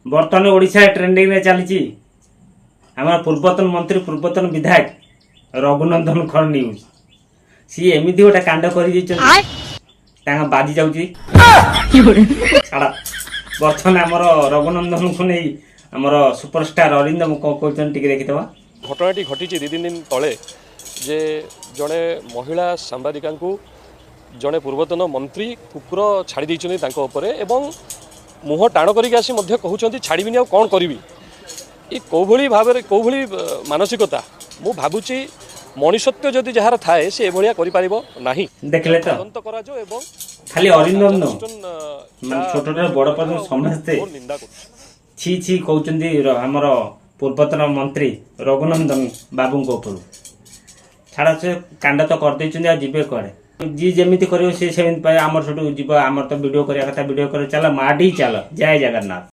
बर्तमान ओडिशा ट्रेंडिंग में चली आम पूर्वतन मंत्री पूर्वतन विधायक रघुनंदन खड़ न्यूज सी एमती गोटे कांड कर बाजी जाऊँगी छाड़ बर्तमान आमर रघुनंदन को नहीं आमर सुपरस्टार अरिंदम कौन कहते देखिथ घटनाटी घटी 2-3 दिन तले जे जड़े महिला सांबादिका जड़े पूर्वतन मंत्री कुकुर छाड़ी देते एवं मुह टाण करके आसी कहते छाड़बी आ कौन करी ये कौभली भाव कौभली मानसिकता मु भावुची मनुष्यत्व जदि जार थाए से एभलिया करि पारिबो नाही देखले तो तदंत करा जो एवं खाली अरिंदम न छोटटा बड़ पर्यंत समस्ते निंदा कर छी छी कहउचंदी हमर पूर्वतन मंत्री रघुनंदन बाबू को ऊपर छाड़ा से कांड तो कर देचंदी आ जीवे करे जी जेमिति करियो से सेमिति आमर छटू जीव आमर तो वीडियो करिया कथा वीडियो करे चला माडी चला जय जगन्नाथ।